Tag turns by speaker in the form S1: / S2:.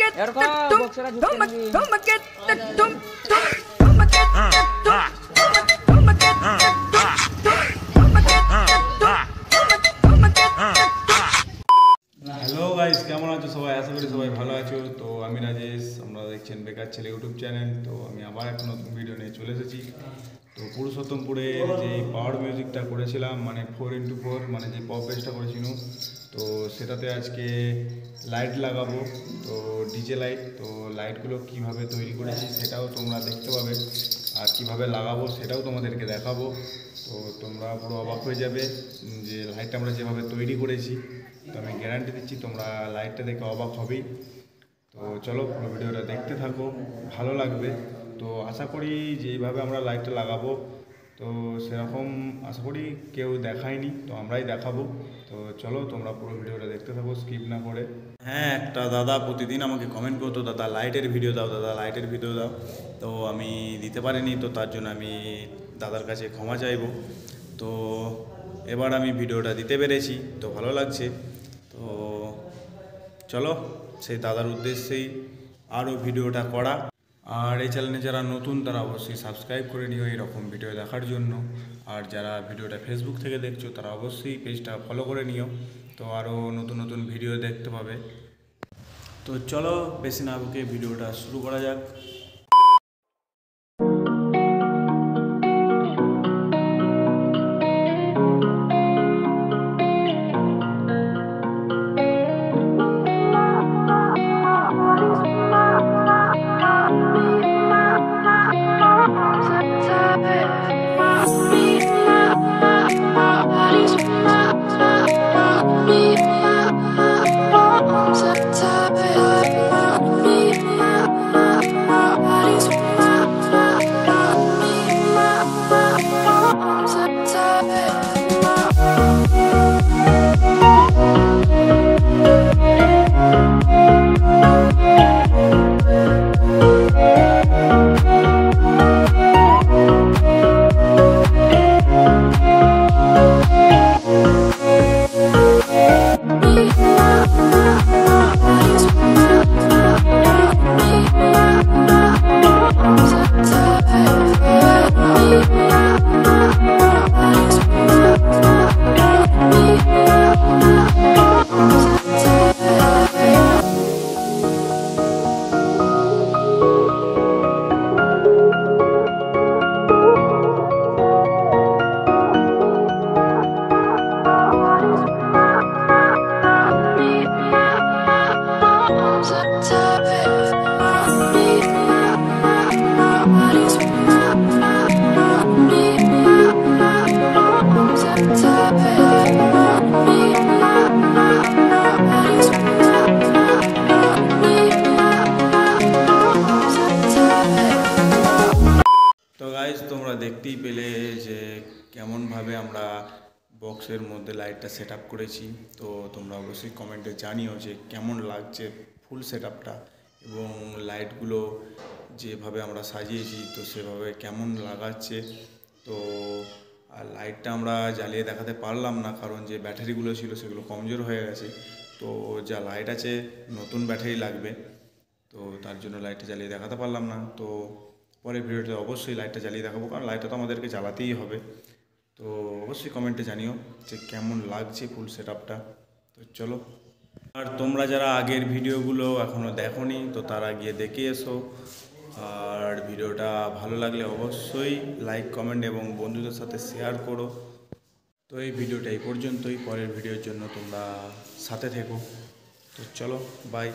S1: Hello guys, কেমন আছো সবাই? আশা করি সবাই ভালো আছো। তো আমি রাজেশ, আমরা দেখছেন বেকার ছেলে ইউটিউব চ্যানেল। তো আমি আবার একটা নতুন ভিডিও নিয়ে চলে এসেছি। তো পুরুষোত্তমপুরের যে পাওয়ার মিউজিকটা করেছিলাম, মানে 4x4, মানে যে পপ বেসটা করেছিলাম, তো সেটাতে আজকে লাইট লাগাবো। তো ডিজে লাইট, তো লাইটগুলো কিভাবে তৈরি করেছি সেটাও তোমরা দেখতে পাবে, আর কিভাবে লাগাবো সেটাও তোমাদেরকে দেখাবো। তো তোমরা পুরো অবাক হয়ে যাবে যে লাইটটা আমরা যেভাবে তৈরি করেছি। তো আমি গ্যারান্টি দিচ্ছি তোমরা লাইটটা দেখে অবাক হবেই। তো চলো পুরো ভিডিওটা দেখতে থাকো, ভালো লাগবে। তো আশা করি যে এইভাবে আমরা লাইটটা লাগাবো, তো সেরকম আশা করি কেউ দেখায়নি, তো আমরাই দেখাবো। তো চলো তোমরা পুরো ভিডিওটা দেখতে থাকো স্কিপ না করে। হ্যাঁ, একটা দাদা প্রতিদিন আমাকে কমেন্ট করতো, দাদা লাইটের ভিডিও দাও, দাদা লাইটের ভিডিও দাও। তো আমি দিতে পারিনি, তো তার জন্য আমি দাদার কাছে ক্ষমা চাইবো। তো এবার আমি ভিডিওটা দিতে পেরেছি, তো ভালো লাগছে। তো চলো সেই দাদার উদ্দেশ্যেই আরও ভিডিওটা করা। আর এই চ্যানেলে যারা নতুন তারা অবশ্যই সাবস্ক্রাইব করে নিও এরকম ভিডিও দেখার জন্য। আর যারা ভিডিওটা ফেসবুক থেকে দেখছো তারা অবশ্যই পেজটা ফলো করে নিও, তো আরও নতুন নতুন ভিডিও দেখতে পাবে। তো চলো বেশি না বকে ভিডিওটা শুরু করা যাক। তো গাইজ তোমরা দেখতেই পেলে যে কেমনভাবে আমরা বক্সের মধ্যে লাইটটা সেট আপ করেছি। তো তোমরা অবশ্যই কমেন্টে জানিও যে কেমন লাগছে ফুল সেট আপটা, এবং লাইটগুলো যেভাবে আমরা সাজিয়েছি তো সেভাবে কেমন লাগাচ্ছে। তো আর লাইটটা আমরা জ্বালিয়ে দেখাতে পারলাম না, কারণ যে ব্যাটারিগুলো ছিল সেগুলো কমজোর হয়ে গেছে। তো যা লাইট আছে নতুন ব্যাটারি লাগবে, তো তার জন্য লাইটটা জ্বালিয়ে দেখাতে পারলাম না। তো পরের ভিডিওতে অবশ্যই লাইটটা জ্বালিয়ে দেখাবো, কারণ লাইটটা তো আমাদেরকে জ্বালাতেই হবে। তো অবশ্যই কমেন্টে জানিও যে কেমন লাগছে ফুল সেট আপটা। তো চলো, আর তোমরা যারা আগের ভিডিওগুলো এখনও দেখোনি তো তারা গিয়ে দেখে এসো। আর ভিডিওটা ভালো লাগলে অবশ্যই লাইক, কমেন্ট এবং বন্ধুদের সাথে শেয়ার করো। তো এই ভিডিওটা এই পর্যন্তই, পরের ভিডিওর জন্য তোমরা সাথে থেকো। তো চলো, বাই।